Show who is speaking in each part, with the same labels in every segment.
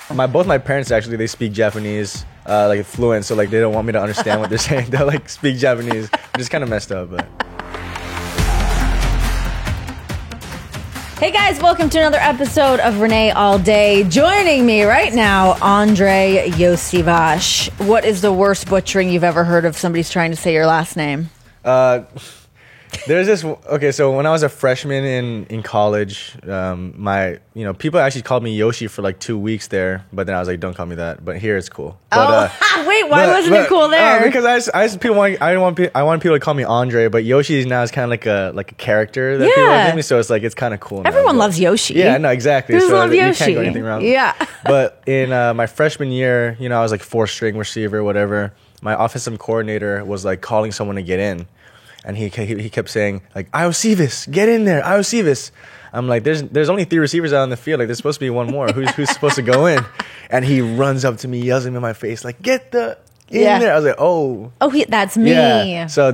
Speaker 1: Both my parents actually, they speak Japanese like fluent, so like they don't want me to understand what they're saying. They'll like speak Japanese, which is kind of messed up, but.
Speaker 2: Hey guys, welcome to another episode of Renee All Day. Joining me right now, Andre Yosivash. What is the worst butchering you've ever heard of somebody's trying to say your last name?
Speaker 1: There's this. Okay, so when I was a freshman in college, people actually called me Yoshi for like 2 weeks there, but then I was like, don't call me that. But here it's cool.
Speaker 2: Wait, why wasn't it cool there?
Speaker 1: Because I want people to call me Andre, but Yoshi now is kind of like a character that people give me, so it's kind of cool.
Speaker 2: Everyone loves Yoshi.
Speaker 1: Yeah, no, exactly.
Speaker 2: Who loves Yoshi?
Speaker 1: You can't go anything wrong.
Speaker 2: Yeah.
Speaker 1: But in my freshman year, I was like 4th-string receiver, whatever. My offensive coordinator was like calling someone to get in. And he kept saying, like, Iosivas, get in there, Iosivas. I'm like, there's only 3 receivers out on the field. Like, there's supposed to be one more. Who's supposed to go in? And he runs up to me, yells at me in my face, like, get in there. I was like, oh.
Speaker 2: Oh, that's me.
Speaker 1: Yeah. So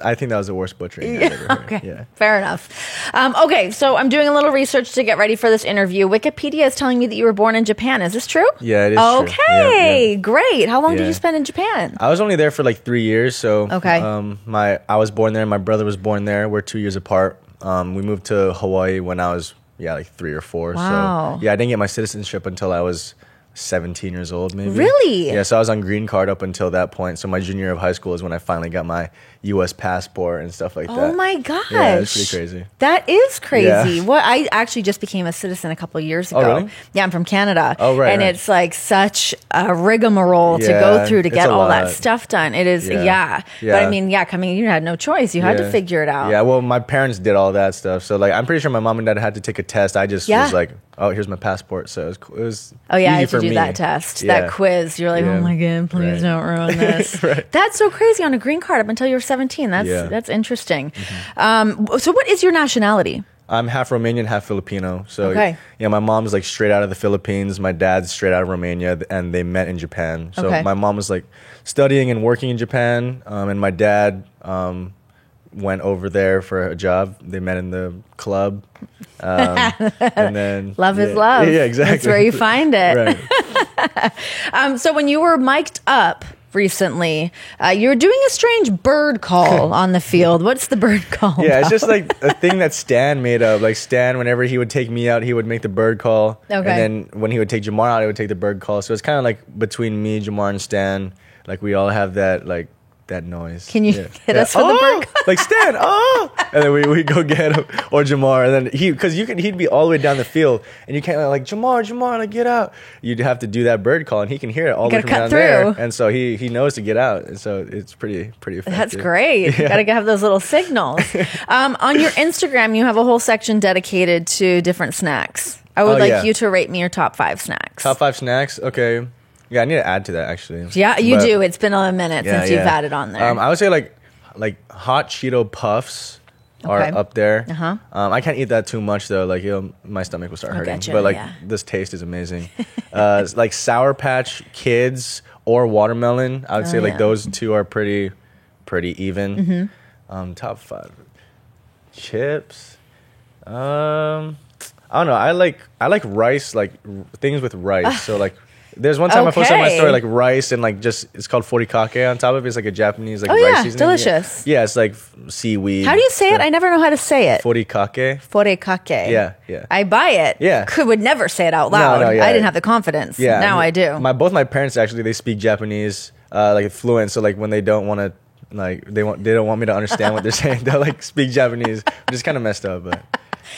Speaker 1: I think that was the worst butchering I've ever heard.
Speaker 2: Okay,
Speaker 1: yeah.
Speaker 2: Fair enough. Okay, so I'm doing a little research to get ready for this interview. Wikipedia is telling me that you were born in Japan. Is this true?
Speaker 1: Yeah, it is
Speaker 2: true. Okay,
Speaker 1: yeah.
Speaker 2: Great. How long did you spend in Japan?
Speaker 1: I was only there for like 3 years. So
Speaker 2: okay.
Speaker 1: I was born there. My brother was born there. We're 2 years apart. We moved to Hawaii when I was like 3 or 4.
Speaker 2: Wow.
Speaker 1: So yeah, I didn't get my citizenship until I was 17 years old, maybe.
Speaker 2: Really?
Speaker 1: Yeah, so I was on green card up until that point. So my junior year of high school is when I finally got my U.S. passport and stuff like that.
Speaker 2: Oh my gosh.
Speaker 1: Yeah, it's pretty crazy.
Speaker 2: That is crazy.
Speaker 1: Yeah.
Speaker 2: What I actually just became a citizen a couple of years ago.
Speaker 1: Oh, really?
Speaker 2: Yeah, I'm from Canada.
Speaker 1: Oh, right.
Speaker 2: And it's like such a rigmarole to go through to get all that stuff done. It is, yeah. But I mean, coming, you had no choice. You had to figure it out.
Speaker 1: Yeah, well, my parents did all that stuff. So like, I'm pretty sure my mom and dad had to take a test. I just was like, oh, here's my passport. So it was
Speaker 2: oh yeah,
Speaker 1: easy
Speaker 2: I had
Speaker 1: for
Speaker 2: to do
Speaker 1: me.
Speaker 2: that test, that quiz. You're like, oh my God, please don't ruin this.
Speaker 1: Right.
Speaker 2: That's so crazy on a green card up until you're 17. That's interesting.
Speaker 1: Mm-hmm.
Speaker 2: So what is your nationality?
Speaker 1: I'm half Romanian, half Filipino. So
Speaker 2: okay.
Speaker 1: Yeah, my mom's like straight out of the Philippines. My dad's straight out of Romania, and they met in Japan. So my mom was like studying and working in Japan, and my dad went over there for a job. They met in the club, and then
Speaker 2: love is love.
Speaker 1: Yeah, exactly.
Speaker 2: That's where you find it.
Speaker 1: Right.
Speaker 2: So when you were mic'd up recently, you were doing a strange bird call on the field. What's the bird call?
Speaker 1: Yeah, it's just like a thing that Stan made up. Like Stan, whenever he would take me out, he would make the bird call. Okay. And then when he would take Jamar out, he would take the bird call. So it's kind of like between me, Jamar, and Stan. Like we all have that that noise.
Speaker 2: Can you hit us for the bird call?
Speaker 1: Like Stan, and then we go get him or Jamar, and then he'd be all the way down the field, and you can't like Jamar, like get out. You'd have to do that bird call, and he can hear it all the way from down there, and so he knows to get out, and so it's pretty effective.
Speaker 2: That's great. You gotta have those little signals. On your Instagram, you have a whole section dedicated to different snacks. I would like you to rate me your top 5 snacks.
Speaker 1: Top 5 snacks, okay. Yeah, I need to add to that actually.
Speaker 2: Yeah, you do. It's been a minute since you've added on there.
Speaker 1: I would say like hot Cheeto puffs are up there. I can't eat that too much though. Like my stomach will start hurting.
Speaker 2: Gotcha,
Speaker 1: but this taste is amazing. Like Sour Patch Kids or watermelon. I would say like those two are pretty even. Top 5 chips. I don't know. I like rice, like things with rice. So like. There's one time I posted on my story like rice and like it's called furikake on top of it. It's like a Japanese like rice seasoning.
Speaker 2: Delicious.
Speaker 1: Yeah, it's like seaweed.
Speaker 2: How do you say it? I never know how to say it.
Speaker 1: Furikake.
Speaker 2: Furikake.
Speaker 1: Yeah.
Speaker 2: I buy it.
Speaker 1: Yeah.
Speaker 2: Would never say it out loud.
Speaker 1: No,
Speaker 2: I didn't have the confidence.
Speaker 1: Yeah.
Speaker 2: Now I do.
Speaker 1: Both my parents actually, they speak Japanese like fluent. So like when they don't want to like they don't want me to understand what they're saying, they'll like speak Japanese, which is kind of messed up, but.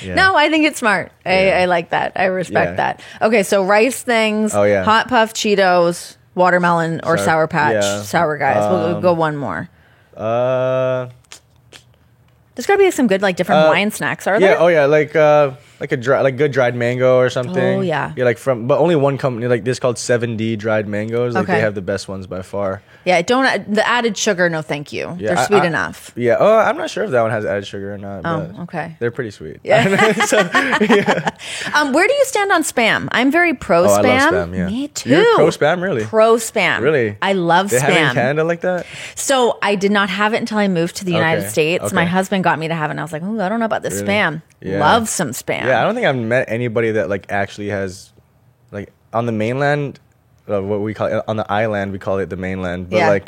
Speaker 1: Yeah.
Speaker 2: No, I think it's smart. I like that. I respect that. Okay, so rice things, hot puff Cheetos, watermelon, or Sour Patch, Sour Guys. We'll go one more. There's got to be some good like different wine snacks, are there?
Speaker 1: Yeah, like a good dried mango or something.
Speaker 2: Oh yeah.
Speaker 1: Yeah, but only one company like this called 7D dried mangoes. Like they have the best ones by far.
Speaker 2: Yeah, the added sugar, no thank you.
Speaker 1: Yeah,
Speaker 2: they're sweet enough.
Speaker 1: Yeah. I'm not sure if that one has added sugar or not. But
Speaker 2: okay.
Speaker 1: They're pretty sweet.
Speaker 2: Yeah. Where do you stand on Spam? I'm very pro Spam.
Speaker 1: I love Spam, yeah.
Speaker 2: Me too.
Speaker 1: You're pro Spam, really?
Speaker 2: Pro Spam.
Speaker 1: Really?
Speaker 2: I love
Speaker 1: They
Speaker 2: Spam.
Speaker 1: have it in Canada like that?
Speaker 2: So I did not have it until I moved to the United States.
Speaker 1: Okay.
Speaker 2: My husband got me to have it, and I was like, "Ooh, I don't know about this Spam."
Speaker 1: Yeah.
Speaker 2: Love some Spam.
Speaker 1: Yeah, I don't think I've met anybody that like actually has like on the mainland, what we call it, on the island, we call it the mainland. But like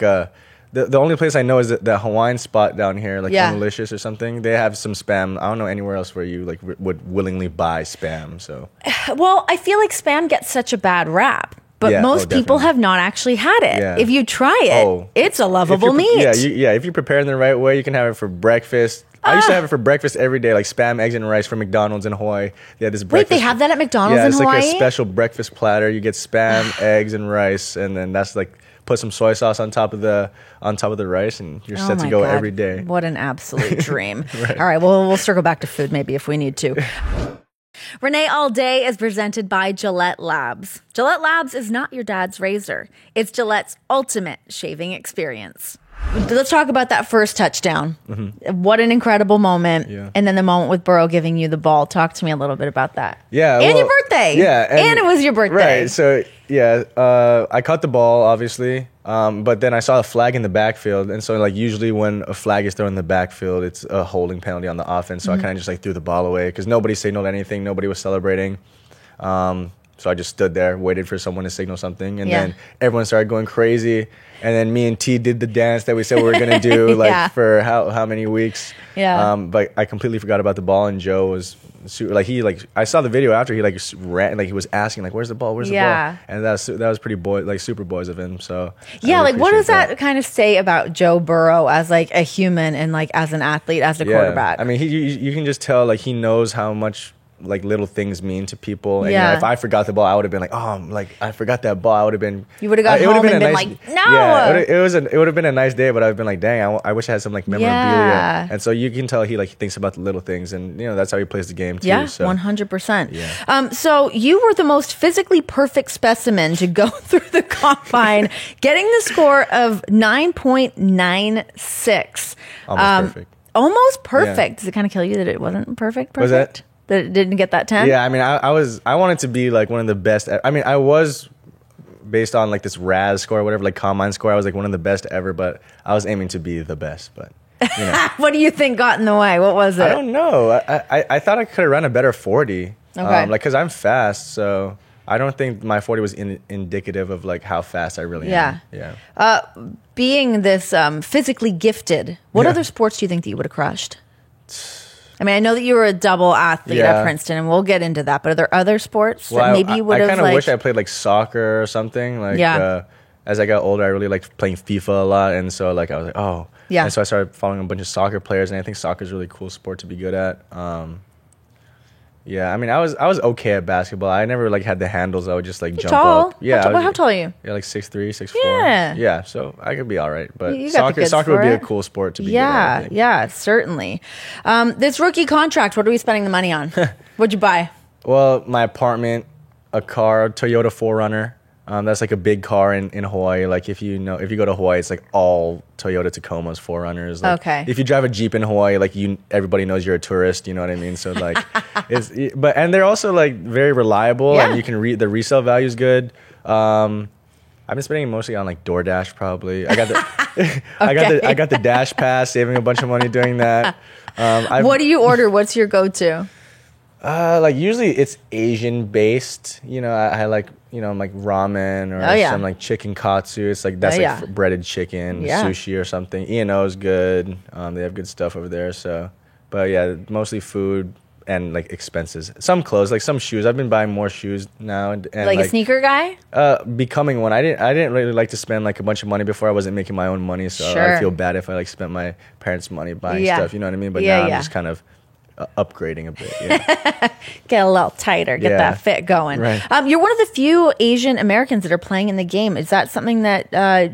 Speaker 1: the only place I know is the Hawaiian spot down here, like Delicious or something. They have some Spam. I don't know anywhere else where you like would willingly buy Spam. So,
Speaker 2: well, I feel like Spam gets such a bad rap. But most people have not actually had it. Yeah. If you try it, it's a lovable meat.
Speaker 1: If you prepare it in the right way, you can have it for breakfast. I used to have it for breakfast every day, like Spam, eggs, and rice from McDonald's in Hawaii. They had this breakfast.
Speaker 2: Wait, they have that at McDonald's in Hawaii?
Speaker 1: Yeah, it's like a special breakfast platter. You get Spam, eggs, and rice, and then that's like put some soy sauce on top of the rice, and you're set to go every day.
Speaker 2: What an absolute dream! Right. All right, well, we'll circle back to food maybe if we need to. Renee All Day is presented by Gillette Labs. Gillette Labs is not your dad's razor. It's Gillette's ultimate shaving experience. Let's talk about that first touchdown. Mm-hmm. What an incredible moment. Yeah. And then the moment with Burrow giving you the ball. Talk to me a little bit about that.
Speaker 1: Yeah.
Speaker 2: And your birthday.
Speaker 1: Yeah.
Speaker 2: And it was your birthday.
Speaker 1: Right. So, I caught the ball, obviously. But then I saw a flag in the backfield. And so, like, usually when a flag is thrown in the backfield, it's a holding penalty on the offense. So I kind of just, like, threw the ball away because nobody signaled anything. Nobody was celebrating. So I just stood there, waited for someone to signal something. And then everyone started going crazy. And then me and T did the dance that we said we were going to do, like, for how many weeks. Yeah. But I completely forgot about the ball. And Joe was I saw the video after he like ran, like he was asking like, "Where's the ball? Where's the ball?" And that was pretty super boys of him. So
Speaker 2: really what does that kind of say about Joe Burrow as like a human and like as an athlete, as a quarterback?
Speaker 1: I mean, you can just tell like he knows how much like little things mean to people. And you know, if I forgot the ball, I would have been like, I forgot that ball. I would have been.
Speaker 2: You would have got home and been like, no.
Speaker 1: Yeah, it would have been a nice day, but I've been like, dang, I wish I had some like memorabilia. Yeah. And so you can tell he like thinks about the little things, and you know that's how he plays the game too.
Speaker 2: Yeah, 100%. Yeah. So you were the most physically perfect specimen to go through the combine, getting the score of 9.96.
Speaker 1: Almost perfect.
Speaker 2: Almost perfect. Yeah. Does it kind of kill you that it wasn't perfect?
Speaker 1: Was that?
Speaker 2: That it didn't get that 10?
Speaker 1: Yeah, I mean, I wanted to be like one of the best. I mean, I was based on like this RAS score or whatever, like combine score. I was like one of the best ever, but I was aiming to be the best. But you know.
Speaker 2: What do you think got in the way? What was it?
Speaker 1: I don't know. I thought I could have run a better 40. Okay. Like because I'm fast, so I don't think my 40 was indicative of like how fast I really am. Yeah.
Speaker 2: Being this physically gifted, what other sports do you think that you would have crushed? I mean, I know that you were a double athlete at Princeton, and we'll get into that. But are there other sports that maybe you would have?
Speaker 1: I kind of wish I played like soccer or something. Like, as I got older, I really liked playing FIFA a lot, and so like I was like, oh, yeah. And so I started following a bunch of soccer players, and I think soccer is a really cool sport to be good at. Yeah, I mean, I was okay at basketball. I never like had the handles. I would just like jump up.
Speaker 2: Yeah, how tall are you?
Speaker 1: Yeah, like 6'3", 6'4".
Speaker 2: Yeah,
Speaker 1: so I could be all right. But soccer would be a cool sport to be good at.
Speaker 2: Yeah, certainly. This rookie contract, what are we spending the money on? What'd you buy?
Speaker 1: Well, my apartment, a car, a Toyota 4Runner. That's like a big car in Hawaii. Like if you go to Hawaii, it's like all Toyota Tacomas, 4Runners. Like,
Speaker 2: okay.
Speaker 1: If you drive a Jeep in Hawaii, like everybody knows you're a tourist. You know what I mean? So like, and they're also like very reliable, and you can the resale value is good. I've been spending mostly on like DoorDash probably. I got the I got the Dash Pass, saving a bunch of money doing that.
Speaker 2: What do you order? What's your go-to?
Speaker 1: Like usually it's Asian based. You know, I like like ramen or some like chicken katsu. It's like that's like breaded chicken, sushi or something. E&O is good. They have good stuff over there. So, but yeah, mostly food and like expenses. Some clothes, like some shoes. I've been buying more shoes now. And
Speaker 2: like a sneaker guy?
Speaker 1: Becoming one. I didn't really like to spend like a bunch of money before. I wasn't making my own money, so I feel bad if I like spent my parents' money buying stuff. You know what I mean? But now I'm just kind of upgrading a bit.
Speaker 2: Get a little tighter, get that fit going.
Speaker 1: Right.
Speaker 2: You're one of the few Asian Americans that are playing in the game. Is that something that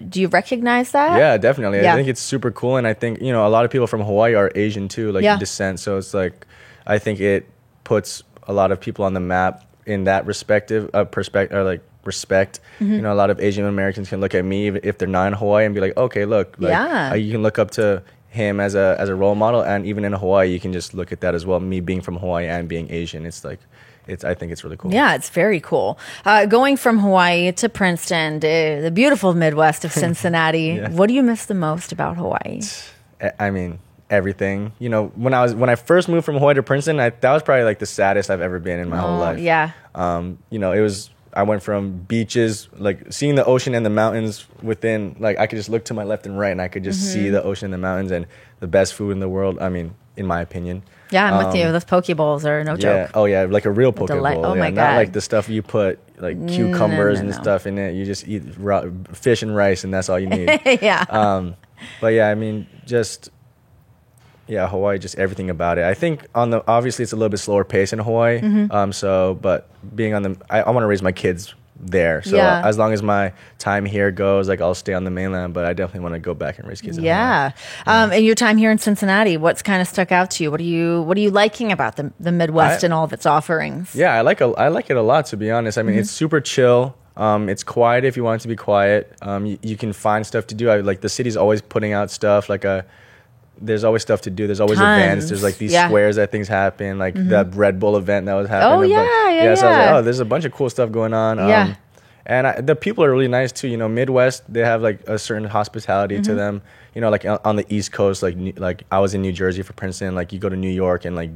Speaker 2: do you recognize that?
Speaker 1: Yeah, definitely. I think it's super cool, and I think a lot of people from Hawaii are Asian too, like descent. So it's like I think it puts a lot of people on the map in that respect. Respect. Mm-hmm. A lot of Asian Americans can look at me if they're not in Hawaii and be like, okay, look, you can look up to him as a role model, and even in Hawaii you can just look at that as well. Me being from Hawaii and being Asian, it's like I think it's really cool.
Speaker 2: Yeah, it's very cool. Going from Hawaii to Princeton, to the beautiful Midwest of Cincinnati. What do you miss the most about Hawaii?
Speaker 1: I mean, everything. When I first moved from Hawaii to Princeton, that was probably like the saddest I've ever been in my whole life.
Speaker 2: Yeah.
Speaker 1: It was I went from beaches, like seeing the ocean and the mountains within, like I could just look to my left and right and I could just see the ocean and the mountains and the best food in the world. I mean, in my opinion.
Speaker 2: Yeah, I'm with you. Those poke bowls are no joke.
Speaker 1: Oh yeah, like a real poke bowl.
Speaker 2: Oh my God.
Speaker 1: Not like the stuff you put like cucumbers and stuff in it. You just eat fish and rice and that's all you need.
Speaker 2: Yeah.
Speaker 1: But yeah, I mean, just Hawaii, just everything about it. I think obviously it's a little bit slower pace in Hawaii. But being on I want to raise my kids there. So as long as my time here goes, like I'll stay on the mainland, but I definitely want to go back and raise kids.
Speaker 2: And your time here in Cincinnati, what's kind of stuck out to you? What are you liking about the Midwest and all of its offerings?
Speaker 1: Yeah, I like it a lot, to be honest. I mean, it's super chill. It's quiet if you want it to be quiet. You can find stuff to do. Like the city's always putting out stuff. There's always stuff to do. There's always events. There's like these squares that things happen, like the Red Bull event that was happening.
Speaker 2: Oh yeah.
Speaker 1: So I was like, there's a bunch of cool stuff going on. And the people are really nice too. You know, Midwest, they have like a certain hospitality to them. You know, like on the East Coast, like I was in New Jersey for Princeton. Like you go to New York and like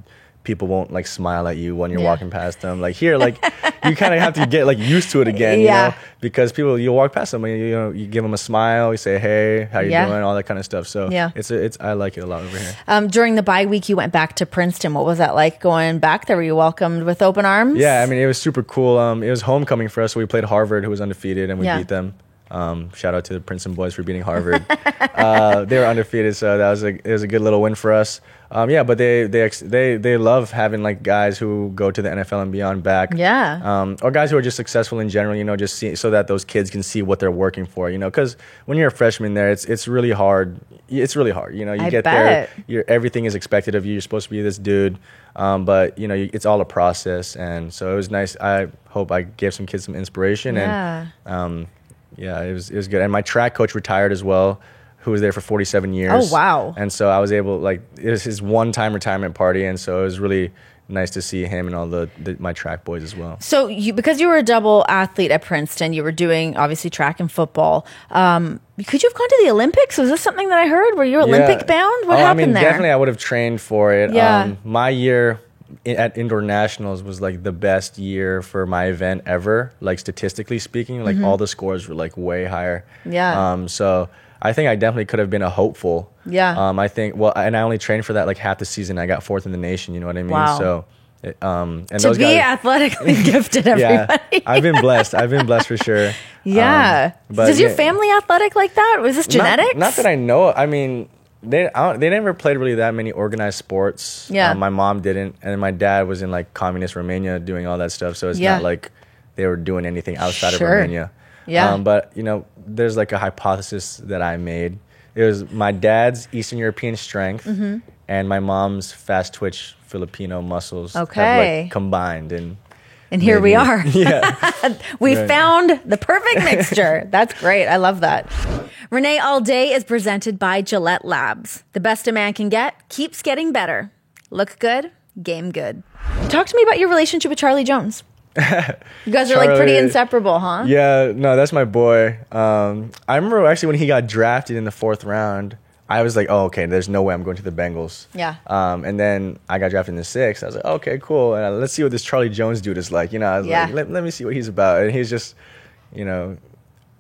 Speaker 1: people won't like smile at you when you're walking past them. Like here, like you kind of have to get like used to it again, you know, because you'll walk past them and you give them a smile, you say, hey, how you doing? All that kind of stuff. So I like it a lot over here.
Speaker 2: During the bye week, you went back to Princeton. What was that like going back there? Were you welcomed with open arms?
Speaker 1: Yeah, I mean, it was super cool. It was homecoming for us. So we played Harvard, who was undefeated, and we beat them. Shout out to the Princeton boys for beating Harvard. They were undefeated, so it was a good little win for us. But they love having like guys who go to the NFL and beyond back. Or guys who are just successful in general. You know, just so that those kids can see what they're working for. You know, because when you're a freshman there, it's really hard. It's really hard. You know, you get there, everything is expected of you. You're supposed to be this dude. But you know, it's all a process, and so it was nice. I hope I gave some kids some inspiration and. Yeah, it was good. And my track coach retired as well, who was there for 47 years.
Speaker 2: Oh, wow.
Speaker 1: And so I was able, it was his one-time retirement party, and so it was really nice to see him and all my track boys as well. So
Speaker 2: because you were a double athlete at Princeton, you were doing, obviously, track and football. Could you have gone to the Olympics? Was this something that I heard? Were you Olympic bound? What happened there?
Speaker 1: Definitely I would have trained for it. My year at indoor nationals was like the best year for my event ever, like statistically speaking. Like all the scores were like way higher. So I think I definitely could have been a hopeful. I think and I only trained for that like half the season. I got fourth in the nation, you know what I mean?
Speaker 2: Wow.
Speaker 1: So and
Speaker 2: to those be guys, athletically gifted, everybody.
Speaker 1: I've been blessed for sure.
Speaker 2: But is your family athletic like that? Was this genetics?
Speaker 1: Not that I know. I mean, they never played really that many organized sports. My mom didn't, and my dad was in like communist Romania doing all that stuff. So it's not like they were doing anything outside of Romania. But you know, there's like a hypothesis that I made. It was my dad's Eastern European strength and my mom's fast twitch Filipino muscles have like combined
Speaker 2: and here we are. We found the perfect mixture. That's great. I love that. Renee All Day is presented by Gillette Labs. The best a man can get keeps getting better. Look good, game good. Talk to me about your relationship with Charlie Jones. You guys are like pretty inseparable, huh?
Speaker 1: Yeah, no, that's my boy. I remember actually when he got drafted in the 4th round, I was like, oh, okay, there's no way I'm going to the Bengals. And then I got drafted in the 6th. I was like, okay, cool. And let's see what this Charlie Jones dude is like. You know, I was like, let me see what he's about. And he's just, you know,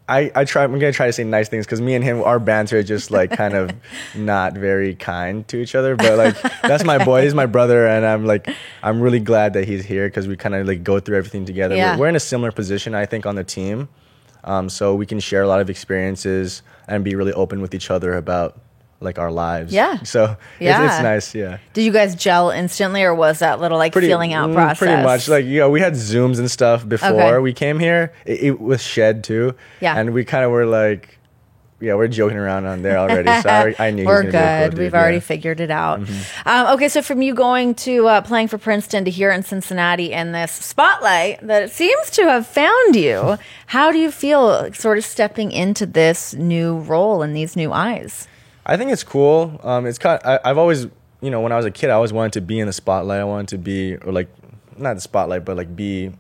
Speaker 1: I'm going to try to say nice things because me and him, our banter is just like kind of not very kind to each other. But like, that's my boy. He's my brother. And I'm really glad that he's here because we kind of like go through everything together. We're in a similar position, I think, on the team. So we can share a lot of experiences and be really open with each other about like our lives. So it's nice. Did
Speaker 2: you guys gel instantly, or was that little like feeling out process?
Speaker 1: Pretty much. Like, you know, we had Zooms and stuff before we came here. It was Shed too. And we kind of were like, we're joking around on there already. So I knew
Speaker 2: we're good. We've already figured it out. Okay, so from you going to playing for Princeton to here in Cincinnati and this spotlight that it seems to have found you, how do you feel sort of stepping into this new role and these new eyes?
Speaker 1: I think it's cool. It's kind of, I've always, you know, when I was a kid, I always wanted to be in the spotlight. I wanted to be, or like, not the spotlight, but like be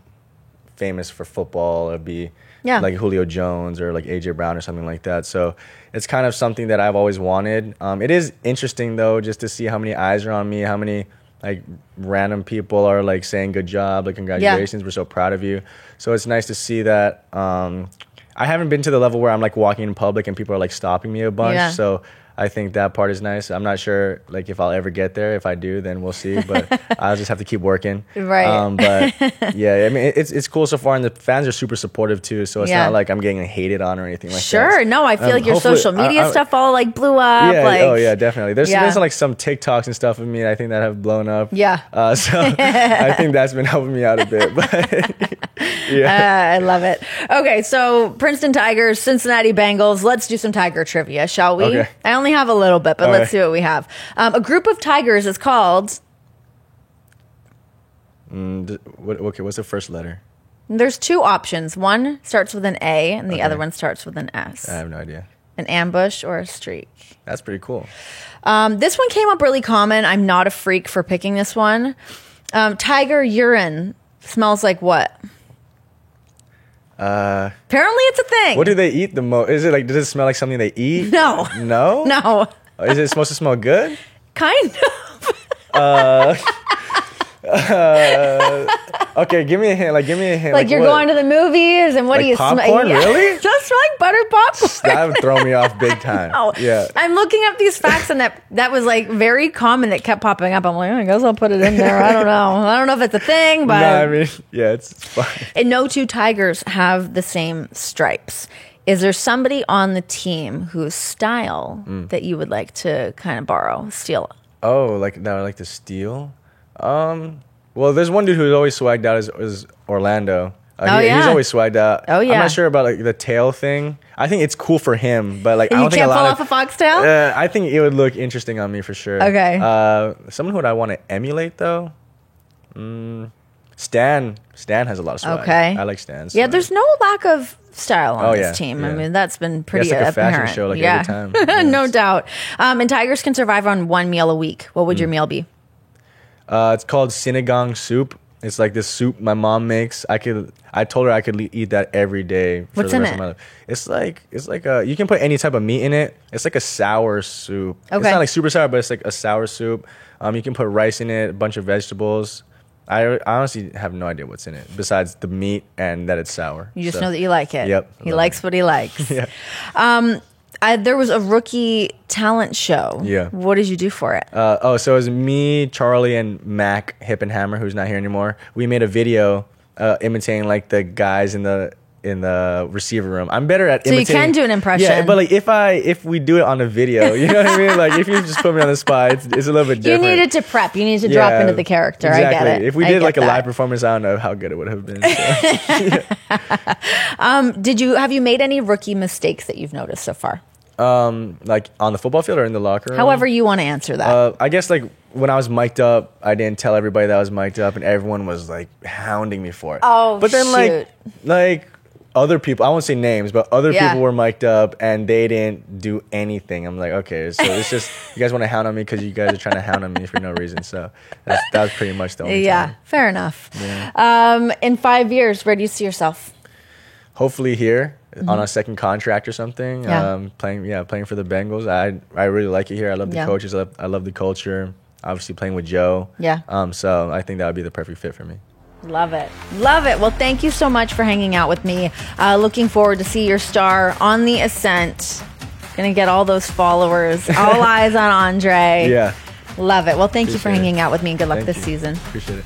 Speaker 1: famous for football or be like Julio Jones or like AJ Brown or something like that. So it's kind of something that I've always wanted. It is interesting though, just to see how many eyes are on me, how many like random people are like saying good job, like congratulations, we're so proud of you. So it's nice to see that. I haven't been to the level where I'm like walking in public and people are like stopping me a bunch. So I think that part is nice. I'm not sure like if I'll ever get there. If I do, then we'll see. But I'll just have to keep working.
Speaker 2: Right.
Speaker 1: But yeah, I mean, it's cool so far, and the fans are super supportive too. So it's not like I'm getting hated on or anything like that.
Speaker 2: Sure. No, I feel like your social media stuff all like blew up.
Speaker 1: Yeah.
Speaker 2: Like,
Speaker 1: oh yeah, definitely. There's like some TikToks and stuff of me, I think, that have blown up.
Speaker 2: Yeah.
Speaker 1: So I think that's been helping me out a bit. But yeah.
Speaker 2: I love it. Okay, so Princeton Tigers, Cincinnati Bengals. Let's do some Tiger trivia, shall we?
Speaker 1: Okay.
Speaker 2: I only have a little bit, but let's see what we have. A group of tigers is called...
Speaker 1: Okay, what's the first letter?
Speaker 2: There's two options. One starts with an A, and the other one starts with an S.
Speaker 1: I have no idea.
Speaker 2: An ambush or a streak.
Speaker 1: That's pretty cool.
Speaker 2: This one came up really common. I'm not a freak for picking this one. Tiger urine smells like what? Apparently it's a thing.
Speaker 1: What do they eat the most? Is it like, does it smell like something they eat?
Speaker 2: No.
Speaker 1: No?
Speaker 2: No.
Speaker 1: Is it supposed to smell good?
Speaker 2: Kind of.
Speaker 1: Okay, give me a hint. Like
Speaker 2: Like you're going to the movies, and what
Speaker 1: like
Speaker 2: do you
Speaker 1: smell?
Speaker 2: Popcorn?
Speaker 1: Really?
Speaker 2: Just like buttered popcorn.
Speaker 1: That would throw me off big time.
Speaker 2: No.
Speaker 1: Yeah.
Speaker 2: I'm looking up these facts, and that was like very common. That kept popping up. I'm like, I guess I'll put it in there. I don't know. I don't know if it's a thing, but
Speaker 1: no, I mean, yeah, it's fine.
Speaker 2: And no two tigers have the same stripes. Is there somebody on the team whose style that you would like to kind of borrow, steal?
Speaker 1: Oh, like that I would like to steal? Well, there's one dude who's always swagged out is Orlando. He's always swagged out.
Speaker 2: Oh yeah.
Speaker 1: I'm not sure about like the tail thing. I think it's cool for him, but like I don't think
Speaker 2: can't pull off a foxtail.
Speaker 1: I think it would look interesting on me for sure.
Speaker 2: Okay.
Speaker 1: Someone who I want to emulate though. Stan has a lot of swag.
Speaker 2: Okay.
Speaker 1: I like Stan.
Speaker 2: Yeah, there's no lack of style on this team.
Speaker 1: Yeah.
Speaker 2: I mean, that's been pretty
Speaker 1: it's like a
Speaker 2: apparent.
Speaker 1: fashion show like every time. Yes.
Speaker 2: No doubt. And tigers can survive on one meal a week. What would your meal be?
Speaker 1: It's called sinigang soup. It's like this soup my mom makes. I told her I could eat that every day for
Speaker 2: What's
Speaker 1: the
Speaker 2: in
Speaker 1: rest
Speaker 2: it?
Speaker 1: of my life. It's like you can put any type of meat in it. It's like a sour soup.
Speaker 2: Okay.
Speaker 1: It's not like super sour, but it's like a sour soup. You can put rice in it, a bunch of vegetables. I honestly have no idea what's in it besides the meat and that it's sour.
Speaker 2: You just know that you like it.
Speaker 1: Yep.
Speaker 2: He likes what he likes.
Speaker 1: Yeah.
Speaker 2: There was a rookie talent show.
Speaker 1: Yeah.
Speaker 2: What did you do for it?
Speaker 1: So it was me, Charlie, and Mac Hip and Hammer, who's not here anymore. We made a video imitating like the guys in the receiver room. I'm better at imitating.
Speaker 2: So you can do an impression.
Speaker 1: Yeah, but like if we do it on a video, you know what I mean? Like if you just put me on the spot, it's a little bit different.
Speaker 2: You needed to prep. You needed to drop into the character.
Speaker 1: Exactly.
Speaker 2: I get it.
Speaker 1: If we did like a live performance, I don't know how good it would have been. So.
Speaker 2: Have you made any rookie mistakes that you've noticed so far?
Speaker 1: Like on the football field or in the locker room?
Speaker 2: However you want to answer that.
Speaker 1: I guess like when I was mic'd up, I didn't tell everybody that I was mic'd up, and everyone was like hounding me for it.
Speaker 2: Oh,
Speaker 1: but then
Speaker 2: shoot.
Speaker 1: like other people, I won't say names, but other people were mic'd up and they didn't do anything. I'm like, okay, so it's just you guys want to hound on me because you guys are trying to hound on me for no reason. So that was pretty much the only time.
Speaker 2: Fair enough.
Speaker 1: Yeah.
Speaker 2: In 5 years, where do you see yourself?
Speaker 1: Hopefully here on a second contract or something. Playing for the Bengals. I really like it here. I love the coaches. I love the culture. Obviously playing with Joe.
Speaker 2: Yeah.
Speaker 1: So I think that would be the perfect fit for me.
Speaker 2: Love it. Love it. Well, thank you so much for hanging out with me. Looking forward to see your star on the ascent. Gonna get all those followers. All eyes on Andre.
Speaker 1: Yeah.
Speaker 2: Love it. Well, thank you for hanging out with me, and good luck this season.
Speaker 1: Appreciate it.